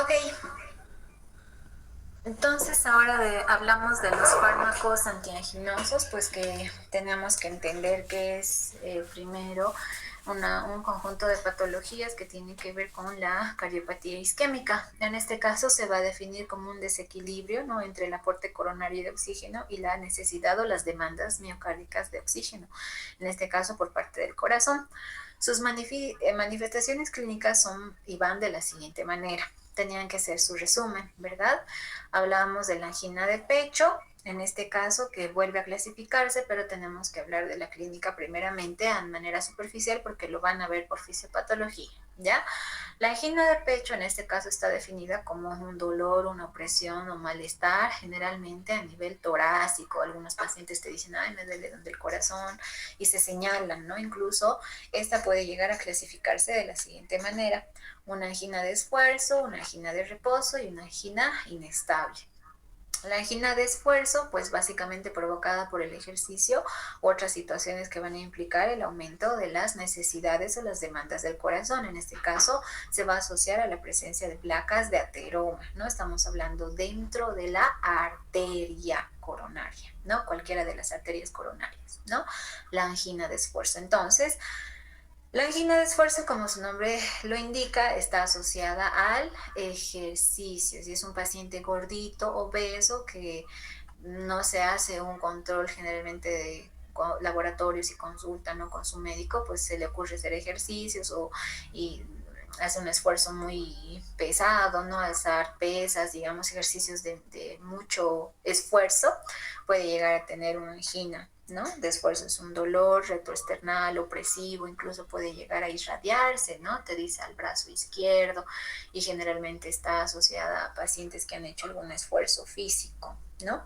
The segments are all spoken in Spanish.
Ok, entonces ahora hablamos de los fármacos antianginosos, pues que tenemos que entender que es primero un conjunto de patologías que tienen que ver con la cardiopatía isquémica. En este caso se va a definir como un desequilibrio, ¿no?, entre el aporte coronario de oxígeno y la necesidad o las demandas miocárdicas de oxígeno, en este caso por parte del corazón. Sus manifestaciones clínicas son y van de la siguiente manera. Tenían que ser su resumen, ¿verdad? Hablábamos de la angina de pecho, en este caso, que vuelve a clasificarse, pero tenemos que hablar de la clínica primeramente de manera superficial porque lo van a ver por fisiopatología, ¿ya? La angina de pecho en este caso está definida como un dolor, una opresión o malestar, generalmente a nivel torácico. Algunos pacientes te dicen, ay, me duele donde el corazón, y se señalan, ¿no? Incluso esta puede llegar a clasificarse de la siguiente manera: una angina de esfuerzo, una angina de reposo y una angina inestable. La angina de esfuerzo, pues básicamente provocada por el ejercicio u otras situaciones que van a implicar el aumento de las necesidades o las demandas del corazón. En este caso, se va a asociar a la presencia de placas de ateroma, ¿no? Estamos hablando dentro de la arteria coronaria, ¿no? Cualquiera de las arterias coronarias, ¿no? La angina de esfuerzo. Entonces, la angina de esfuerzo, como su nombre lo indica, está asociada al ejercicio. Si es un paciente gordito, obeso, que no se hace un control generalmente de laboratorios y consulta, ¿no?, con su médico, pues se le ocurre hacer ejercicios y hace un esfuerzo muy pesado, ¿no? Alzar pesas, digamos, ejercicios de mucho esfuerzo, puede llegar a tener una angina, ¿no? De esfuerzo. Es un dolor retroesternal, opresivo, incluso puede llegar a irradiarse, ¿no? Te dice al brazo izquierdo, y generalmente está asociada a pacientes que han hecho algún esfuerzo físico, ¿no?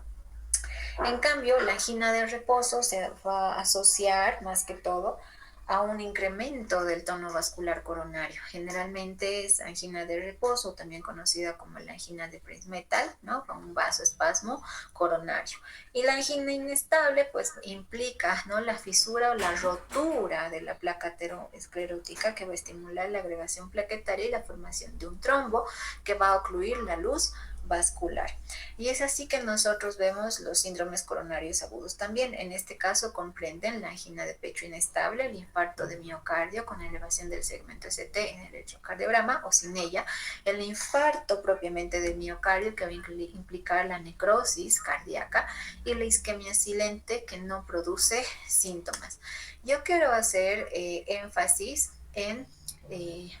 En cambio, la angina de reposo se va a asociar más que todo a un incremento del tono vascular coronario. Generalmente es angina de reposo, también conocida como la angina de Prinzmetal, ¿no?, con un vasoespasmo coronario. Y la angina inestable, pues implica, ¿no?, la fisura o la rotura de la placa aterosclerótica, que va a estimular la agregación plaquetaria y la formación de un trombo que va a ocluir la luz vascular. Y es así que nosotros vemos los síndromes coronarios agudos también. En este caso comprenden la angina de pecho inestable, el infarto de miocardio con elevación del segmento ST en el electrocardiograma o sin ella, el infarto propiamente del miocardio, que va a implicar la necrosis cardíaca, y la isquemia silente, que no produce síntomas. Yo quiero hacer énfasis en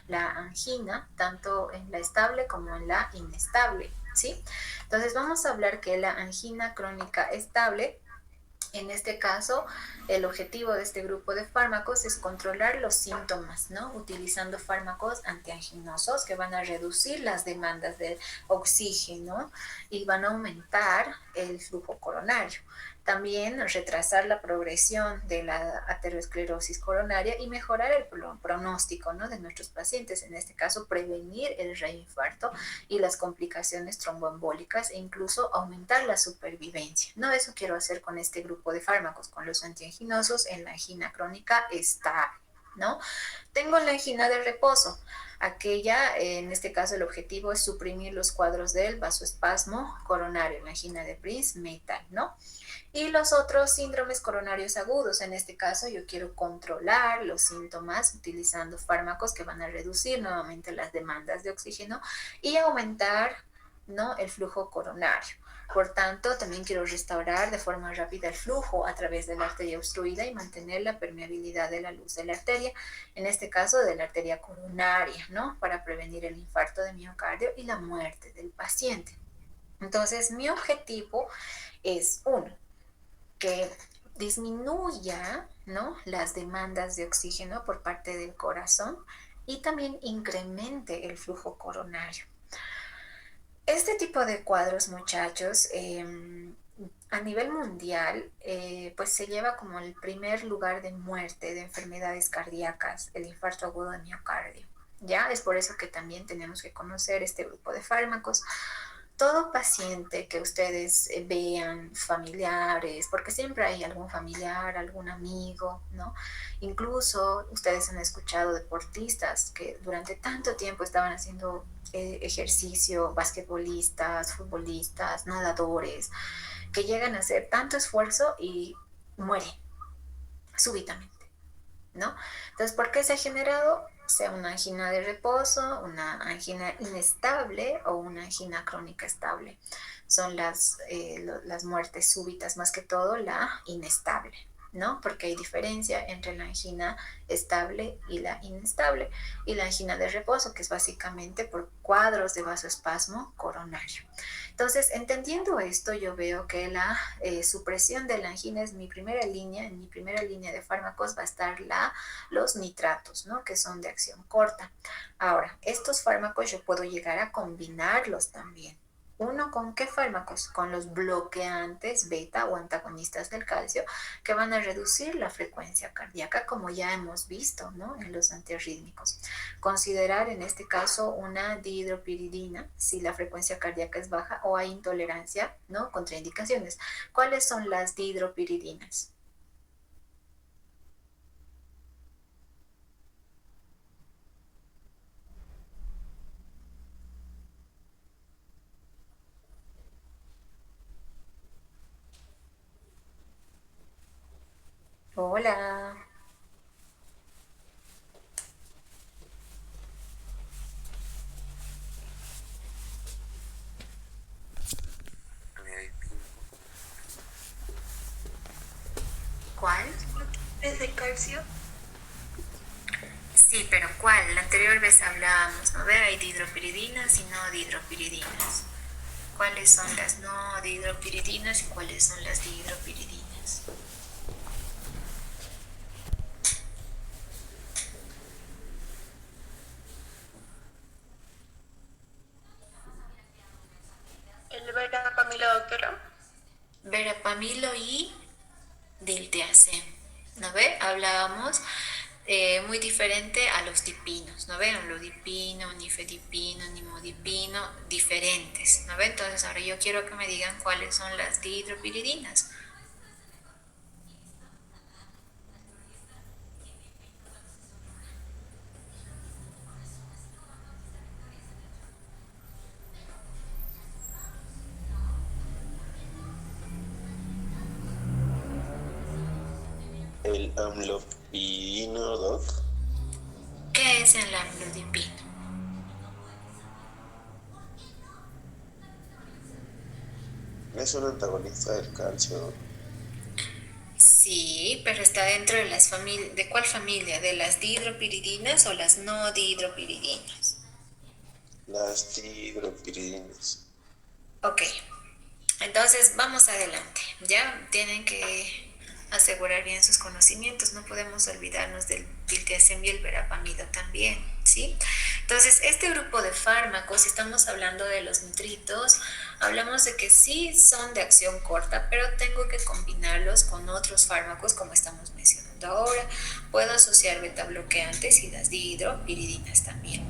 la angina, tanto en la estable como en la inestable, ¿sí? Entonces vamos a hablar que la angina crónica estable, en este caso, el objetivo de este grupo de fármacos es controlar los síntomas, ¿no?, utilizando fármacos antianginosos que van a reducir las demandas de oxígeno y van a aumentar el flujo coronario. También retrasar la progresión de la aterosclerosis coronaria y mejorar el pronóstico, ¿no?, de nuestros pacientes. En este caso, prevenir el reinfarto y las complicaciones tromboembólicas, e incluso aumentar la supervivencia, ¿no? Eso quiero hacer con este grupo de fármacos, con los antianginosos en la angina crónica estable, ¿no? Tengo la angina de reposo. Aquella, en este caso, el objetivo es suprimir los cuadros del vasoespasmo coronario, la angina de Prinzmetal, ¿no? Y los otros síndromes coronarios agudos, en este caso yo quiero controlar los síntomas utilizando fármacos que van a reducir nuevamente las demandas de oxígeno y aumentar, ¿no?, el flujo coronario. Por tanto, también quiero restaurar de forma rápida el flujo a través de la arteria obstruida y mantener la permeabilidad de la luz de la arteria, en este caso de la arteria coronaria, ¿no?, para prevenir el infarto de miocardio y la muerte del paciente. Entonces, mi objetivo es, uno, que disminuya, ¿no?, las demandas de oxígeno por parte del corazón y también incremente el flujo coronario. Este tipo de cuadros, muchachos, a nivel mundial, pues se lleva como el primer lugar de muerte de enfermedades cardíacas, el infarto agudo de miocardio. Ya es por eso que también tenemos que conocer este grupo de fármacos. todo paciente que ustedes vean, familiares, porque siempre hay algún familiar, algún amigo, ¿no? Incluso ustedes han escuchado deportistas que durante tanto tiempo estaban haciendo ejercicio, basquetbolistas, futbolistas, nadadores, que llegan a hacer tanto esfuerzo y mueren súbitamente, ¿no? Entonces, ¿por qué se ha generado? Sea una angina de reposo, una angina inestable o una angina crónica estable. Son las muertes súbitas, más que todo la inestable, ¿no? Porque hay diferencia entre la angina estable y la inestable. Y la angina de reposo, que es básicamente por cuadros de vasoespasmo coronario. Entonces, entendiendo esto, yo veo que la supresión de la angina es mi primera línea. En mi primera línea de fármacos va a estar los nitratos, ¿no? Que son de acción corta. Ahora, estos fármacos yo puedo llegar a combinarlos también. ¿Uno con qué fármacos? Con los bloqueantes beta o antagonistas del calcio que van a reducir la frecuencia cardíaca, como ya hemos visto, ¿no? En los antiarrítmicos. Considerar en este caso una dihidropiridina si la frecuencia cardíaca es baja o hay intolerancia, ¿no? Contraindicaciones. ¿Cuáles son las dihidropiridinas? Hola. ¿Cuál? ¿Es de calcio? Sí, pero ¿cuál? La anterior vez hablábamos, ¿no? Hay dihidropiridinas y no dihidropiridinas. ¿Cuáles son las no dihidropiridinas y cuáles son las dihidropiridinas? ¿El verapamilo, doctora? Verapamilo y diltiazem. ¿No ve? Hablábamos muy diferente a los dipinos, ¿no ve? Amlodipino, nifedipino, nimodipino, diferentes, ¿no ve? Entonces ahora yo quiero que me digan cuáles son las dihidropiridinas. El amlodipino, doc. ¿Qué es el amlodipino? Es un antagonista del calcio. Sí, pero está dentro de las familias. ¿De cuál familia? ¿De las dihidropiridinas o las no dihidropiridinas? Las dihidropiridinas. Ok, entonces vamos adelante. Ya tienen que asegurar bien sus conocimientos. No podemos olvidarnos del diltiazem y el verapamido también, ¿sí? Entonces, este grupo de fármacos, si estamos hablando de los nitritos, hablamos de que sí son de acción corta, pero tengo que combinarlos con otros fármacos como estamos mencionando ahora. Puedo asociar betabloqueantes y las dihidropiridinas también.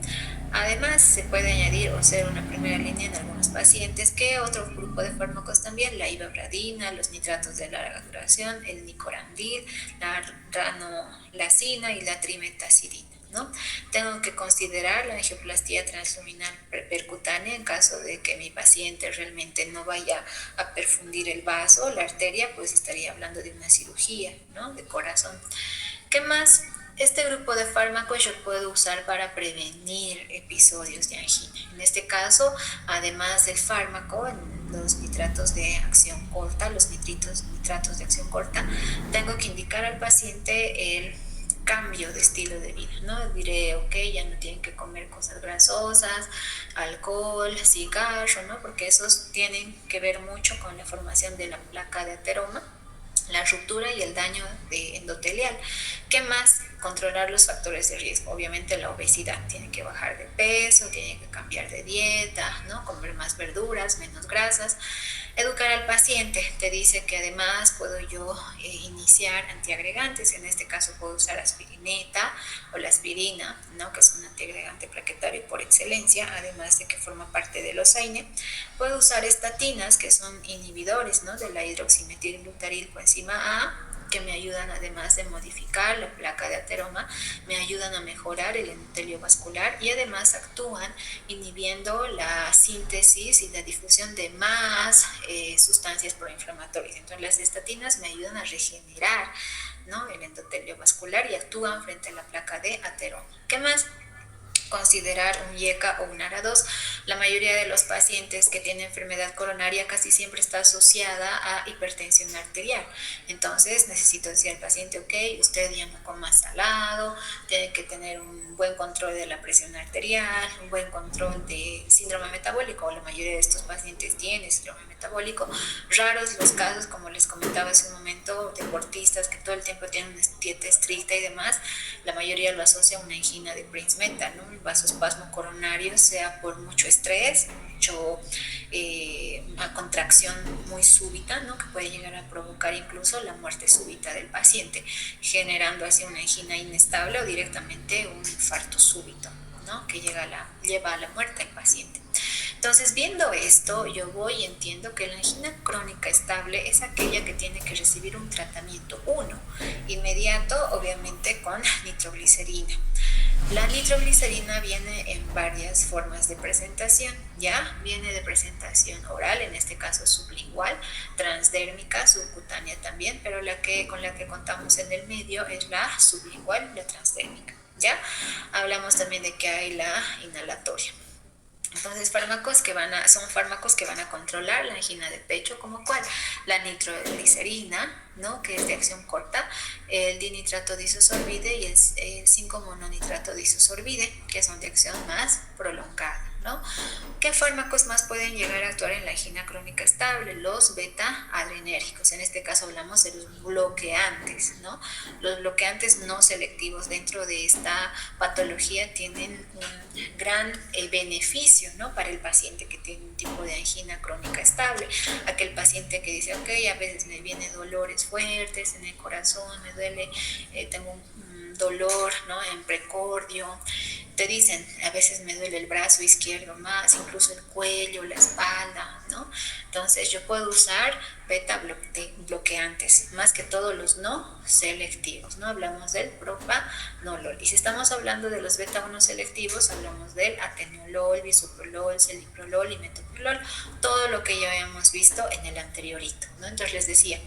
Además, se puede añadir o ser una primera línea en algunos pacientes que otro grupo de fármacos también, la ivabradina, los nitratos de larga duración, el nicorandil, la ranolacina y la trimetazidina, ¿no? Tengo que considerar la angioplastía transluminal percutánea en caso de que mi paciente realmente no vaya a perfundir el vaso, la arteria, pues estaría hablando de una cirugía, ¿no? De corazón. ¿Qué más? Este grupo de fármacos yo puedo usar para prevenir episodios de angina. En este caso, además del fármaco, los nitratos de acción corta, los nitratos de acción corta, tengo que indicar al paciente el cambio de estilo de vida, ¿no? Diré, ok, ya no tienen que comer cosas grasosas, alcohol, cigarro, ¿no? Porque esos tienen que ver mucho con la formación de la placa de ateroma, la ruptura y el daño endotelial. ¿Qué más? controlar los factores de riesgo. Obviamente la obesidad, tiene que bajar de peso, tiene que cambiar de dieta, ¿no? Comer más verduras, menos grasas. Educar al paciente, te dice que además puedo yo iniciar antiagregantes, en este caso puedo usar aspirineta o la aspirina, ¿no? Que es un antiagregante plaquetario por excelencia, además de que forma parte de los AINE. Puedo usar estatinas, que son inhibidores, ¿no? De la hidroximetilglutaril coenzima A, que me ayudan, además de modificar la placa de ateroma, me ayudan a mejorar el endotelio vascular y además actúan inhibiendo la síntesis y la difusión de más sustancias proinflamatorias. Entonces las estatinas me ayudan a regenerar, ¿no? El endotelio vascular y actúan frente a la placa de ateroma. ¿Qué más? Considerar un IECA o un ARA2. La mayoría de los pacientes que tienen enfermedad coronaria casi siempre está asociada a hipertensión arterial. Entonces necesito decir al paciente, ok, usted ya no coma salado, tiene que tener un buen control de la presión arterial, un buen control de síndrome metabólico. La mayoría de estos pacientes tienen síndrome metabólico. Raros los casos, como les comentaba hace un momento, deportistas que todo el tiempo tienen una dieta estricta y demás. La mayoría lo asocia a una angina de Prince-Meta, ¿no? Un vasoespasmo coronario, sea por mucho estrés, una contracción muy súbita, ¿no? Que puede llegar a provocar incluso la muerte súbita del paciente, generando así una angina inestable o directamente un infarto súbito, ¿no? Que lleva a la muerte al paciente. Entonces, viendo esto, yo voy y entiendo que la angina crónica estable es aquella que tiene que recibir un tratamiento inmediato, obviamente con nitroglicerina. La nitroglicerina viene en varias formas de presentación, ¿ya? Viene de presentación oral, en este caso sublingual, transdérmica, subcutánea también, pero con la que contamos en el medio es la sublingual y la transdérmica, ¿ya? Hablamos también de que hay la inhalatoria. Entonces, son fármacos que van a controlar la angina de pecho, como cuál, la nitroglicerina, ¿no? Que es de acción corta, el dinitrato disosorbide y el 5-mononitrato disosorbide, que son de acción más prolongada, ¿no? ¿Qué fármacos más pueden llegar a actuar en la angina crónica estable? Los beta-adrenérgicos. En este caso hablamos de los bloqueantes, ¿no? Los bloqueantes no selectivos dentro de esta patología tienen un gran beneficio, ¿no? Para el paciente que tiene un tipo de angina crónica estable. Aquel paciente que dice, ok, a veces me vienen dolores fuertes en el corazón, me duele, tengo un dolor, ¿no? En precordio. Te dicen, a veces me duele el brazo izquierdo más, incluso el cuello, la espalda, ¿no? Entonces yo puedo usar beta bloqueantes, más que todos los no selectivos, ¿no? Hablamos del propranolol. Y si estamos hablando de los beta 1 selectivos, hablamos del atenolol, bisoprolol, celiprolol y metoprolol, todo lo que ya habíamos visto en el anterior hito, ¿no? Entonces les decía,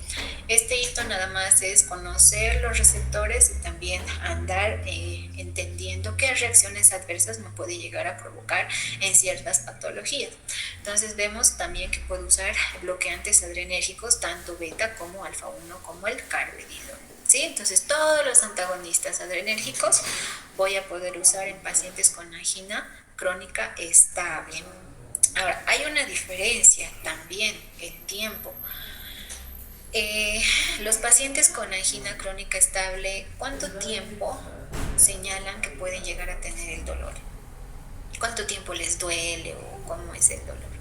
este hito nada más es conocer los receptores y también andar entendiendo qué reacciones adversas me puede llegar a provocar en ciertas patologías. Entonces vemos también que puedo usar bloqueantes adrenérgicos, tanto beta como alfa 1 como el carvedilol, ¿sí? Entonces todos los antagonistas adrenérgicos voy a poder usar en pacientes con angina crónica estable. Ahora, hay una diferencia también en tiempo. Los pacientes con angina crónica estable, ¿cuánto tiempo señalan que pueden llegar a tener el dolor? ¿Cuánto tiempo les duele o cómo es el dolor?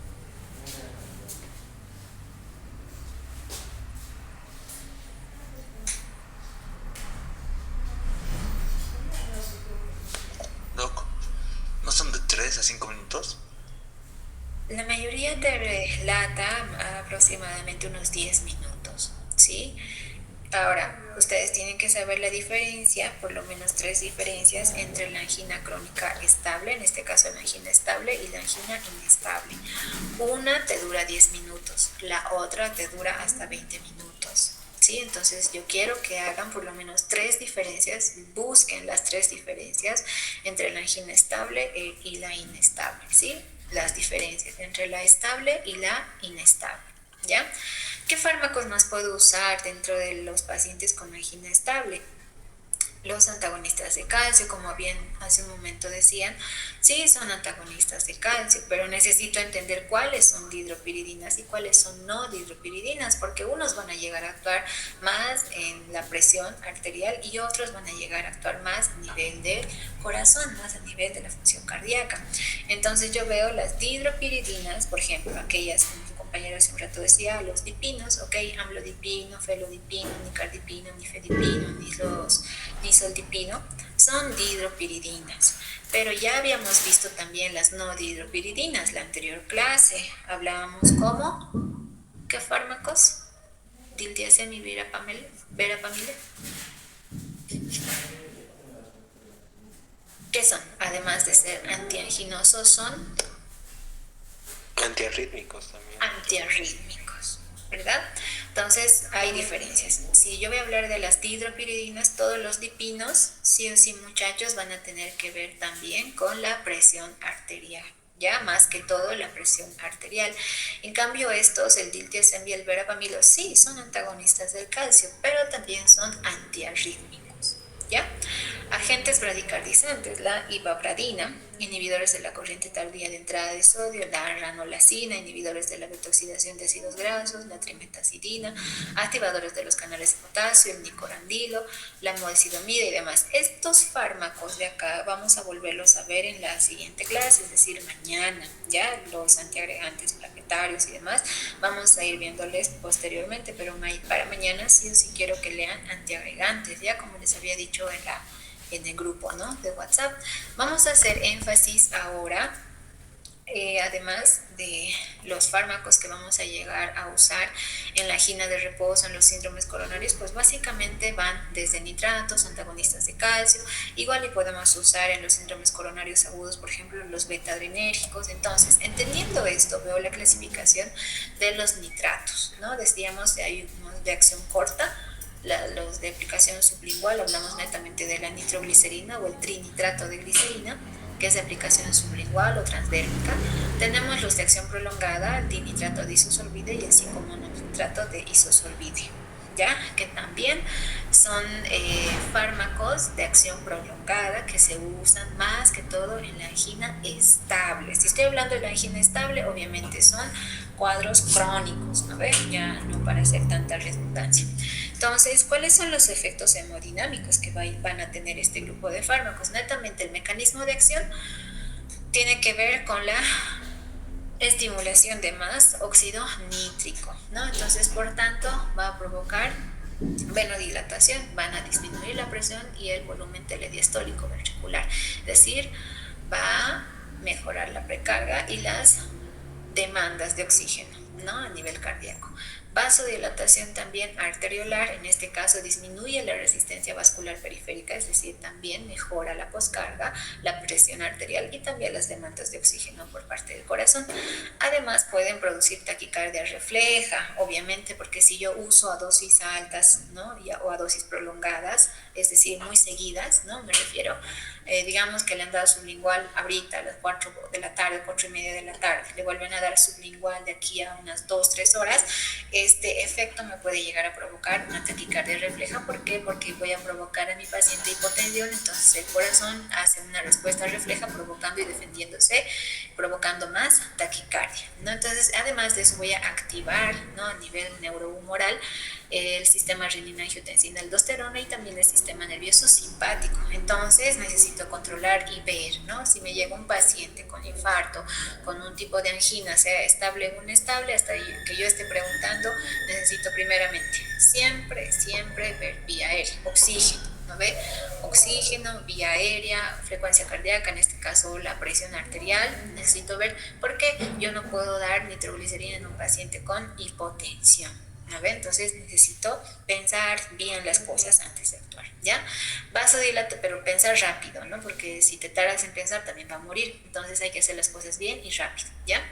Doc, ¿no son de 3 a 5 minutos? La mayoría te relata aproximadamente unos 10 minutos, ¿sí? Ahora, ustedes tienen que saber la diferencia, por lo menos 3 diferencias entre la angina crónica estable, en este caso la angina estable, y la angina inestable. Una te dura 10 minutos, la otra te dura hasta 20 minutos. ¿Sí? Entonces yo quiero que hagan por lo menos 3 diferencias, busquen las 3 diferencias entre la angina estable y la inestable, ¿sí? Las diferencias entre la estable y la inestable, ¿ya? ¿Qué fármacos más puedo usar dentro de los pacientes con angina estable? Los antagonistas de calcio, como bien hace un momento decían, sí son antagonistas de calcio, pero necesito entender cuáles son dihidropiridinas y cuáles son no dihidropiridinas, porque unos van a llegar a actuar más en la presión arterial y otros van a llegar a actuar más a nivel del corazón, más a nivel de la función cardíaca. Entonces yo veo las dihidropiridinas, por ejemplo, aquellas que tu compañero hace un rato decía, los dipinos, ok, amlodipino, felodipino, nicardipino, nifedipino, nisoldipino, son dihidropiridinas. Pero ya habíamos visto también las no dihidropiridinas, la anterior clase. Hablábamos como, ¿qué fármacos? Diltiazem y verapamil. ¿Qué son? Además de ser antianginosos, son antiarrítmicos también. Antiarrítmicos, ¿verdad? Entonces hay diferencias. Si yo voy a hablar de las dihidropiridinas, todos los dipinos, sí o sí muchachos, van a tener que ver también con la presión arterial. Ya más que todo la presión arterial. En cambio estos, el diltiazem y el verapamilo, sí son antagonistas del calcio, pero también son antiarrítmicos. ¿Ya? Agentes bradicardizantes, la ivabradina, inhibidores de la corriente tardía de entrada de sodio, la ranolacina, inhibidores de la betoxidación de ácidos grasos, la trimetazidina, activadores de los canales de potasio, el nicorandilo, la modesidamida y demás. Estos fármacos de acá vamos a volverlos a ver en la siguiente clase, es decir, mañana, ya los antiagregantes plaquetarios y demás, vamos a ir viéndoles posteriormente, pero para mañana sí o sí quiero que lean antiagregantes, ya como les había dicho en el grupo, ¿no?, de WhatsApp. Vamos a hacer énfasis ahora, además de los fármacos que vamos a llegar a usar en la angina de reposo, en los síndromes coronarios, pues básicamente van desde nitratos, antagonistas de calcio, igual y podemos usar en los síndromes coronarios agudos, por ejemplo, los beta-adrenérgicos. Entonces, entendiendo esto, veo la clasificación de los nitratos, ¿no? Decíamos que hay unos de acción corta, los de aplicación sublingual, hablamos netamente de la nitroglicerina o el trinitrato de glicerina, que es de aplicación sublingual o transdérmica. Tenemos los de acción prolongada, el dinitrato de isosorbide y el 5-mononitrato de isosorbide, ¿ya? Que también son fármacos de acción prolongada que se usan más que todo en la angina estable. Si estoy hablando de la angina estable, obviamente son cuadros crónicos, ¿no ven? Ya no para hacer tanta redundancia. Entonces, ¿cuáles son los efectos hemodinámicos que van a tener este grupo de fármacos? Netamente el mecanismo de acción tiene que ver con la estimulación de más óxido nítrico, ¿no? Entonces, por tanto, va a provocar venodilatación, van a disminuir la presión y el volumen telediastólico ventricular, es decir, va a mejorar la precarga y las demandas de oxígeno, ¿no?, a nivel cardíaco. Vasodilatación también arteriolar, en este caso disminuye la resistencia vascular periférica, es decir, también mejora la poscarga, la presión arterial y también las demandas de oxígeno por parte del corazón. Además pueden producir taquicardia refleja, obviamente, porque si yo uso a dosis altas, ¿no?, o a dosis prolongadas, es decir, muy seguidas, ¿no?, me refiero, digamos que le han dado sublingual ahorita a las 4 de la tarde, 4:30 de la tarde, le vuelven a dar sublingual de aquí a unas 2-3 horas, este efecto me puede llegar a provocar una taquicardia refleja. ¿Por qué? Porque voy a provocar a mi paciente hipotensión, entonces el corazón hace una respuesta refleja provocando y defendiéndose, provocando más taquicardia, ¿no? Entonces, además de eso, voy a activar, ¿no?, a nivel neurohumoral el sistema renina-angiotensina-aldosterona y también el sistema nervioso simpático. Entonces, necesito controlar y ver, ¿no?, si me llega un paciente con infarto, con un tipo de angina, sea estable o inestable, hasta que yo esté preguntando, necesito primeramente siempre ver vía aérea, oxígeno, ¿no ve? Oxígeno, vía aérea, frecuencia cardíaca, en este caso la presión arterial. Necesito ver por qué yo no puedo dar nitroglicerina en un paciente con hipotensión, ¿no ve? Entonces necesito pensar bien las cosas antes de actuar, ¿ya? Vasodilata, pero pensar rápido, ¿no? Porque si te tardas en pensar también va a morir. Entonces hay que hacer las cosas bien y rápido, ¿ya?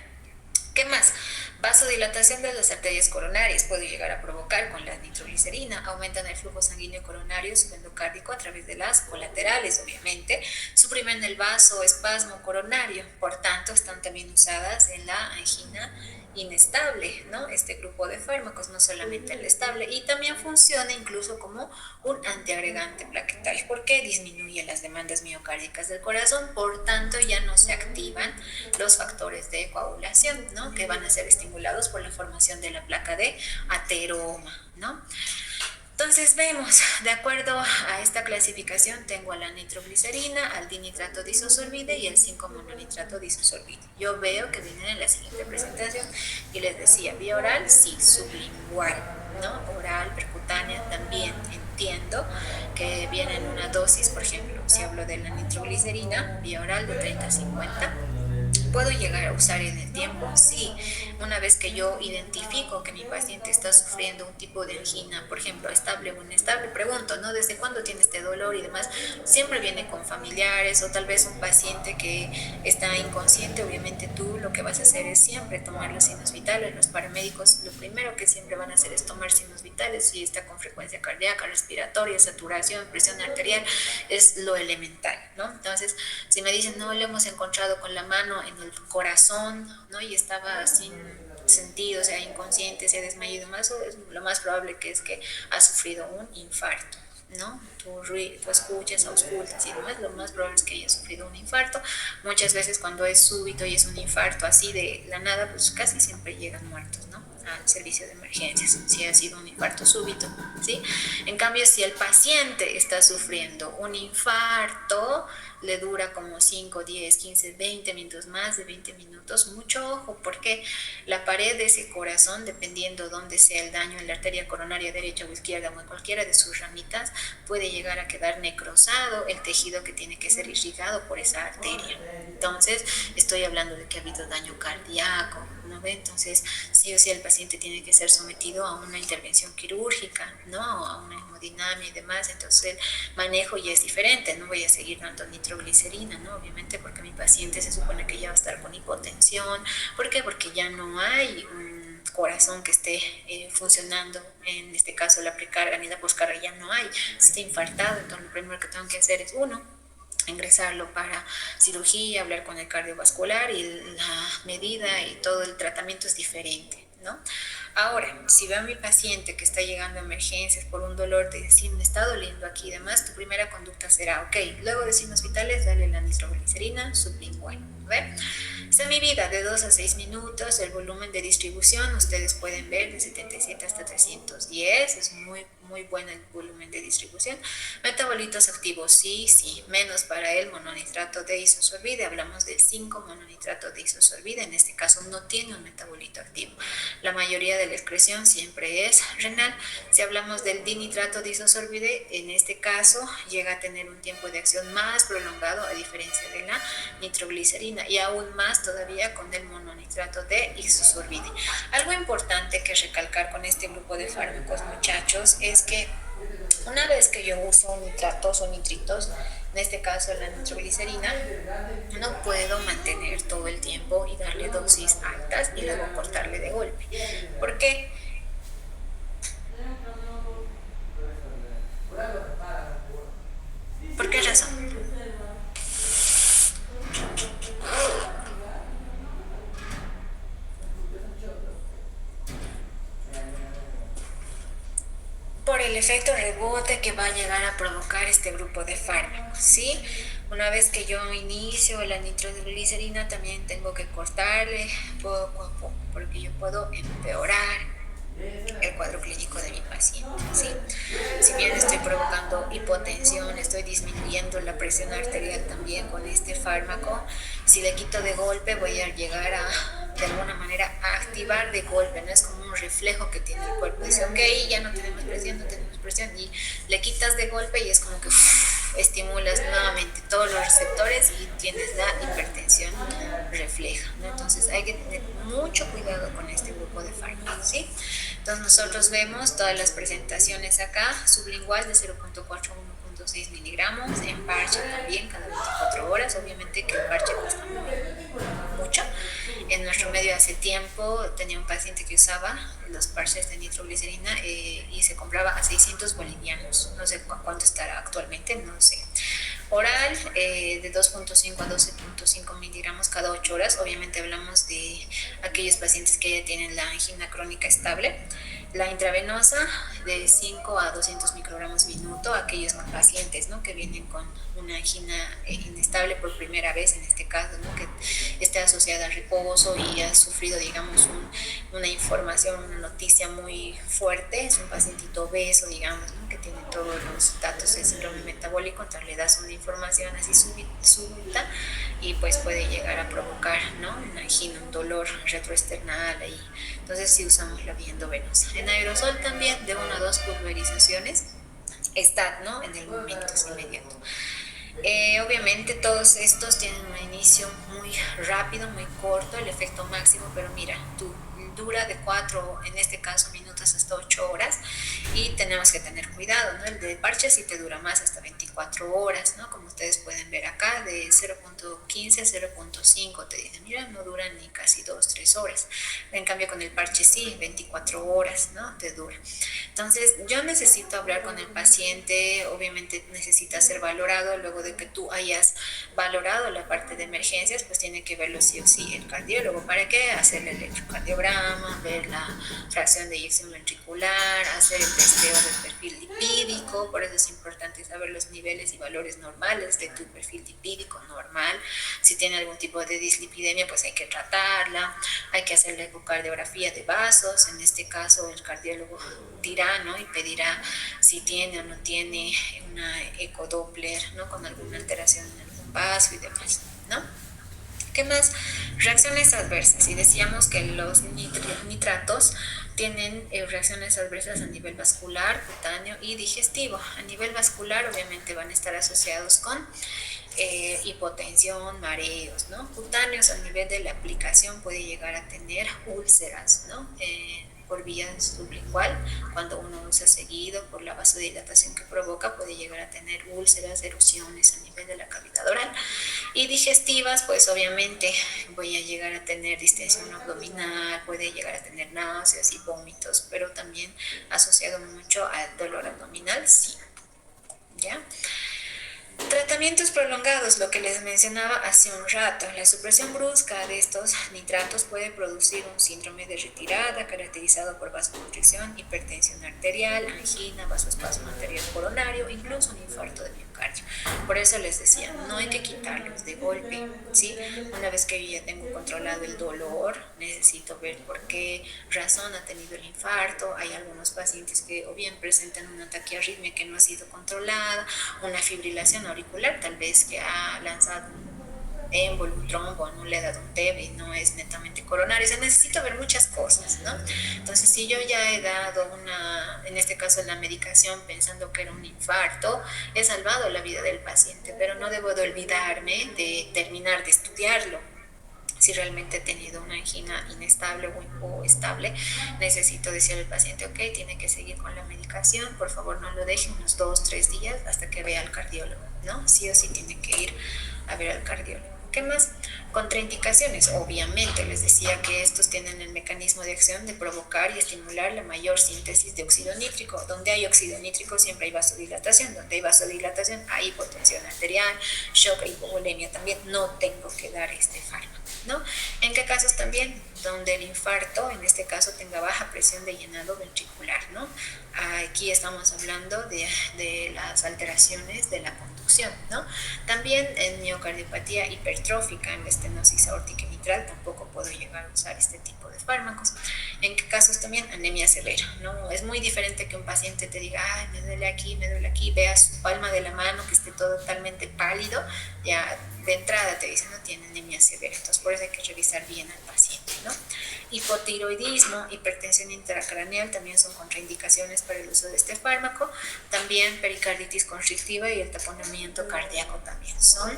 ¿Qué más? Vasodilatación de las arterias coronarias puede llegar a provocar con la nitroglicerina. Aumentan el flujo sanguíneo coronario subendocárdico a través de las colaterales, obviamente. Suprimen el vasoespasmo coronario, por tanto, están también usadas en la angina inestable, ¿no? Este grupo de fármacos, no solamente el estable, y también funciona incluso como un antiagregante plaquetal porque disminuye las demandas miocárdicas del corazón, por tanto ya no se activan los factores de coagulación, ¿no? Que van a ser estimulados por la formación de la placa de ateroma, ¿no? Entonces vemos, de acuerdo a esta clasificación, tengo a la nitroglicerina, al dinitrato disosorbide y el 5-mononitrato disosorbide. Yo veo que vienen en la siguiente presentación y les decía, vía oral, sí, sublingual, ¿no? Oral, percutánea, también entiendo que viene en una dosis, por ejemplo, si hablo de la nitroglicerina, vía oral de 30 a 50. ¿Puedo llegar a usar en el tiempo? Sí. Una vez que yo identifico que mi paciente está sufriendo un tipo de angina, por ejemplo, estable o inestable, pregunto, ¿no? ¿Desde cuándo tiene este dolor y demás? Siempre viene con familiares o tal vez un paciente que está inconsciente. Obviamente tú lo que vas a hacer es siempre tomar los signos vitales. Los paramédicos lo primero que siempre van a hacer es tomar signos vitales. Si está con frecuencia cardíaca, respiratoria, saturación, presión arterial, es lo elemental, ¿no? Entonces, si me dicen, no, le hemos encontrado con la mano en el corazón, ¿no? Y estaba sin sentido, o sea, inconsciente, se ha desmayado más, lo más probable que es que ha sufrido un infarto, ¿no? Tú escuchas, auscultas y demás, lo más probable es que haya sufrido un infarto. Muchas veces cuando es súbito y es un infarto así de la nada, pues casi siempre llegan muertos, ¿no? Al servicio de emergencias, si ha sido un infarto súbito, ¿sí? En cambio, si el paciente está sufriendo un infarto, le dura como 5, 10, 15, 20 minutos, más de 20 minutos, mucho ojo, porque la pared de ese corazón, dependiendo dónde sea el daño en la arteria coronaria derecha o izquierda o en cualquiera de sus ramitas, puede llegar a quedar necrosado el tejido que tiene que ser irrigado por esa arteria. Entonces, estoy hablando de que ha habido daño cardíaco, ¿no ve? Entonces, sí o sí el paciente tiene que ser sometido a una intervención quirúrgica, ¿no? A una hemodinamia y demás. Entonces, el manejo ya es diferente. No voy a seguir dando nitroglicerina, ¿no? Obviamente, porque mi paciente se supone que ya va a estar con hipotensión. ¿Por qué? Porque ya no hay un corazón que esté funcionando, en este caso la precarga ni la poscarga ya no hay, está infartado. Entonces, lo primero que tengo que hacer es, ingresarlo para cirugía, hablar con el cardiovascular, y la medida y todo el tratamiento es diferente, ¿no? Ahora, si veo a mi paciente que está llegando a emergencias por un dolor, de decir, me está doliendo aquí y demás, tu primera conducta será, ok, luego de signos vitales, dale la nitroglicerina sublingual, ¿ver? Esta es mi vida, de 2 a 6 minutos, el volumen de distribución, ustedes pueden ver, de 77 hasta 310, es muy bueno el volumen de distribución. Metabolitos activos, sí, menos para el mononitrato de isosorbide, hablamos del 5-mononitrato de isosorbide, en este caso no tiene un metabolito activo. La mayoría de la excreción siempre es renal. Si hablamos del dinitrato de isosorbide, en este caso llega a tener un tiempo de acción más prolongado a diferencia de la nitroglicerina, y aún más todavía con el mononitrato de isosorbide. Algo importante que recalcar con este grupo de fármacos, muchachos, es que una vez que yo uso nitratos o nitritos, en este caso la nitroglicerina, no puedo mantener todo el tiempo y darle dosis altas y luego cortarle de golpe. ¿Por qué? ¿Por qué razón? Por el efecto rebote que va a llegar a provocar este grupo de fármacos, ¿sí? Una vez que yo inicio la nitroglicerina, también tengo que cortarle poco a poco, porque yo puedo empeorar el cuadro clínico de mi paciente, ¿sí? Si bien estoy provocando hipotensión, estoy disminuyendo la presión arterial también con este fármaco, si le quito de golpe voy a llegar a, de alguna manera, a activar de golpe, ¿no? Es como un reflejo que tiene el cuerpo, dice, ok, ya no tenemos presión, y le quitas de golpe y es como que estimulas nuevamente todos los receptores y tienes la hipertensión refleja, ¿no? Entonces hay que tener mucho cuidado con este grupo de fármacos, ¿sí? Entonces nosotros vemos todas las presentaciones acá, sublingual de 0.4 a 1.6 miligramos, en parche también cada 24 horas, obviamente que el parche cuesta muy mucho. En nuestro medio hace tiempo tenía un paciente que usaba los parches de nitroglicerina y se compraba a 600 bolivianos. No sé cuánto estará actualmente, no sé. Oral de 2.5 a 12.5 miligramos cada 8 horas. Obviamente hablamos de aquellos pacientes que ya tienen la angina crónica estable. La intravenosa de 5 a 200 microgramos minuto, aquellos pacientes, ¿no?, que vienen con una angina inestable por primera vez, en este caso, ¿no?, que esté asociada a reposo y ha sufrido, digamos, una información, una noticia muy fuerte. Es un pacientito obeso, digamos, ¿no?, que tiene todos los datos de síndrome metabólico, entonces le das una información así súbita y pues puede llegar a provocar, ¿no?, una angina, un dolor retroesternal ahí. Entonces sí usamos la vía endovenosa. En aerosol también de 1 a 2 pulverizaciones está, ¿no?, en el momento inmediato. Obviamente todos estos tienen un inicio muy rápido, muy corto, el efecto máximo, pero mira, dura de 4, en este caso, minutos hasta 8 horas, y tenemos que tener cuidado, ¿no? El de parche sí te dura más, hasta 24 horas, ¿no? Como ustedes pueden ver acá, de 0.15 a 0.5 te dicen, mira, no dura ni casi 2-3 horas. En cambio con el parche sí, 24 horas, ¿no?, te dura. Entonces yo necesito hablar con el paciente, obviamente necesita ser valorado. Luego de que tú hayas valorado la parte de emergencias, pues tiene que verlo sí o sí el cardiólogo. ¿Para qué? Hacer el electrocardiograma, ver la fracción de eyección ventricular, hacer el testeo del perfil lipídico. Por eso es importante saber los niveles y valores normales de tu perfil lipídico normal. Si tiene algún tipo de dislipidemia, pues hay que tratarla, hay que hacer la ecocardiografía de vasos. En este caso el cardiólogo dirá, ¿no?, y pedirá si tiene o no tiene una ecodoppler, ¿no?, con alguna alteración en algún vaso y demás, ¿no? ¿Qué más? Reacciones adversas. Y decíamos que los nitratos tienen reacciones adversas a nivel vascular, cutáneo y digestivo. A nivel vascular obviamente van a estar asociados con hipotensión, mareos, ¿no? Cutáneos, a nivel de la aplicación puede llegar a tener úlceras, ¿no? Por vía sublingual, cuando uno usa seguido, por la vasodilatación que provoca, puede llegar a tener úlceras, erupciones a nivel de la cavidad oral. Y digestivas, pues obviamente voy a llegar a tener distensión abdominal, puede llegar a tener náuseas y vómitos, pero también asociado mucho al dolor abdominal, sí. ¿Ya? Tratamientos prolongados, lo que les mencionaba hace un rato. La supresión brusca de estos nitratos puede producir un síndrome de retirada caracterizado por vasoconstricción, hipertensión arterial, angina, vasoespasmo arterial coronario, incluso un infarto de miocardio. Por eso les decía, no hay que quitarlos de golpe, ¿sí? Una vez que yo ya tengo controlado el dolor, necesito ver por qué razón ha tenido el infarto. Hay algunos pacientes que o bien presentan una taquiarritmia que no ha sido controlada, una fibrilación auricular, tal vez que ha lanzado un émbolo, un trombo, no le ha dado un TEB y no es netamente coronario. O sea, necesito ver muchas cosas, ¿no? Entonces, si yo ya he dado en este caso la medicación pensando que era un infarto, he salvado la vida del paciente, pero no debo de olvidarme de terminar de estudiarlo. Si realmente he tenido una angina inestable o estable, necesito decirle al paciente, ok, tiene que seguir con la medicación, por favor no lo deje unos 2-3 días hasta que vea al cardiólogo, ¿no? Sí o sí tiene que ir a ver al cardiólogo. ¿Qué más? Contraindicaciones. Obviamente les decía que estos tienen el mecanismo de acción de provocar y estimular la mayor síntesis de óxido nítrico. Donde hay óxido nítrico siempre hay vasodilatación. Donde hay vasodilatación hay hipotensión arterial, shock e hipovolemia. También no tengo que dar este fármaco, ¿no? ¿En qué casos también? Donde el infarto, en este caso, tenga baja presión de llenado ventricular, ¿no? Aquí estamos hablando de las alteraciones de la conducción, ¿no? También en miocardiopatía hipertrófica, en la estenosis aórtica y mitral, tampoco puedo llegar a usar este tipo de fármacos. ¿En qué casos también? Anemia severa, ¿no? Es muy diferente que un paciente te diga, ay, me duele aquí, veas su palma de la mano que esté totalmente pálido, ya de entrada te dicen, no tiene anemia severa. Entonces, por eso hay que revisar bien al paciente, ¿no? Hipotiroidismo, hipertensión intracraneal también son contraindicaciones para el uso de este fármaco. También pericarditis constrictiva y el taponamiento cardíaco también son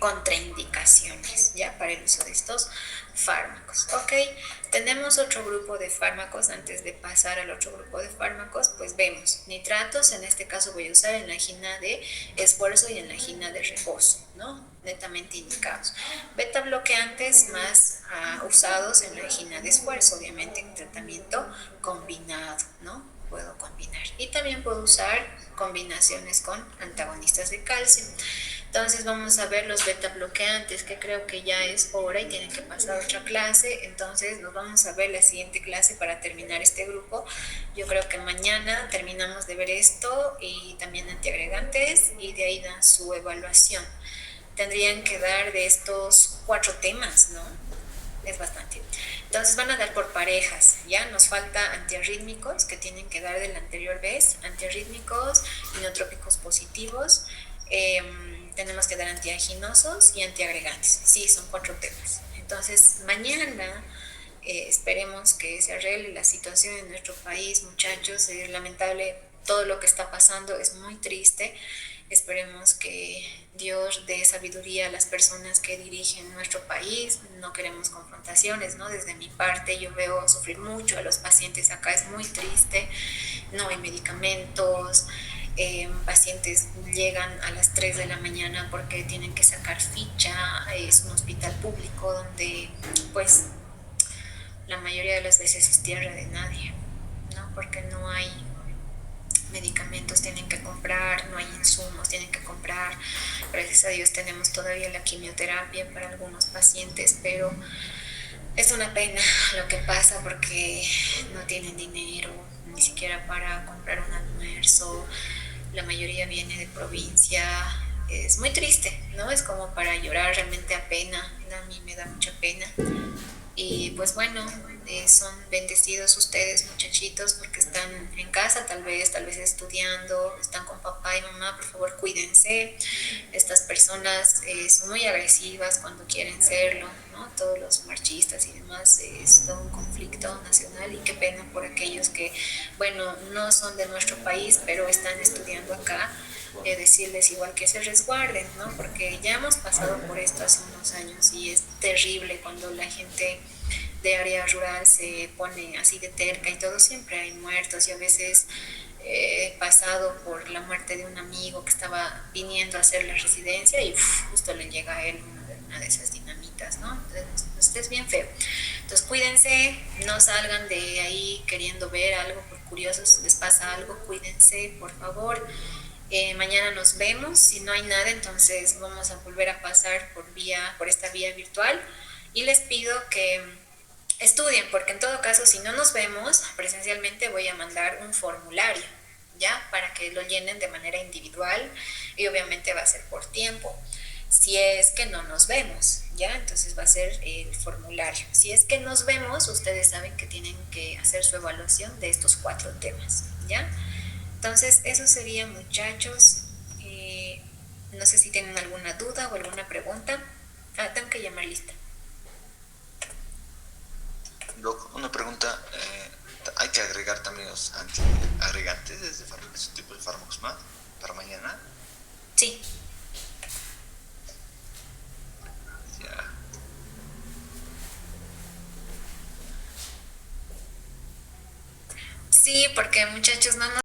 contraindicaciones ya para el uso de estos fármacos. Ok, tenemos otro grupo de fármacos. Antes de pasar al otro grupo de fármacos, pues vemos nitratos. En este caso voy a usar en la angina de esfuerzo y en la angina de reposo, ¿no? Netamente indicados. Beta bloqueantes más usados en la angina de esfuerzo, obviamente en tratamiento combinado, ¿no? Puedo combinar. Y también puedo usar combinaciones con antagonistas de calcio. Entonces vamos a ver los beta bloqueantes, que creo que ya es hora y tienen que pasar otra clase. Entonces nos vamos a ver la siguiente clase para terminar este grupo. Yo creo que mañana terminamos de ver esto y también antiagregantes, y de ahí dan su evaluación. Tendrían que dar de estos 4 temas, ¿no? Es bastante. Entonces van a dar por parejas, ¿ya? Nos falta antiarrítmicos, que tienen que dar de la anterior vez, antiarrítmicos, inotrópicos positivos, tenemos que dar antianginosos y antiagregantes. Sí, son 4 temas. Entonces mañana esperemos que se arregle la situación en nuestro país, muchachos. Es lamentable todo lo que está pasando, es muy triste. Esperemos que Dios dé sabiduría a las personas que dirigen nuestro país. No queremos confrontaciones, ¿no? Desde mi parte yo veo sufrir mucho a los pacientes acá, es muy triste. No hay medicamentos, pacientes llegan a las 3 de la mañana porque tienen que sacar ficha. Es un hospital público donde pues la mayoría de las veces es tierra de nadie, ¿no? Porque no hay medicamentos, tienen que comprar, no hay insumos, tienen que comprar. Gracias a Dios tenemos todavía la quimioterapia para algunos pacientes, pero es una pena lo que pasa porque no tienen dinero ni siquiera para comprar un almuerzo. La mayoría viene de provincia. Es muy triste, ¿no? Es como para llorar, realmente a pena. A mí me da mucha pena. Y pues bueno, son bendecidos ustedes, muchachitos, porque están en casa, tal vez estudiando, están con papá y mamá. Por favor, cuídense. Estas personas son muy agresivas cuando quieren serlo, ¿no? Todos los marchistas y demás, es todo un conflicto nacional, y qué pena por aquellos que, bueno, no son de nuestro país, pero están estudiando acá. Decirles igual que se resguarden, ¿no? Porque ya hemos pasado por esto hace unos años y es terrible cuando la gente de área rural se pone así de terca y todo. Siempre hay muertos, y a veces he pasado por la muerte de un amigo que estaba viniendo a hacer la residencia y justo le llega a él una de esas dinamitas, ¿no? Entonces es bien feo. Entonces cuídense, no salgan de ahí queriendo ver algo por curiosos, les pasa algo, cuídense, por favor. Mañana nos vemos. Si no hay nada, entonces vamos a volver a pasar por esta vía virtual, y les pido que estudien, porque en todo caso, si no nos vemos presencialmente, voy a mandar un formulario, ¿ya? Para que lo llenen de manera individual, y obviamente va a ser por tiempo. Si es que no nos vemos, ¿ya? Entonces va a ser el formulario. Si es que nos vemos, ustedes saben que tienen que hacer su evaluación de estos 4 temas, ¿ya? Entonces, eso sería, muchachos. No sé si tienen alguna duda o alguna pregunta. Tengo que llamar lista. Doc, una pregunta. ¿Hay que agregar también los antiagregantes de ese tipo de fármacos más para mañana? Sí. Ya. Sí, porque muchachos, no nos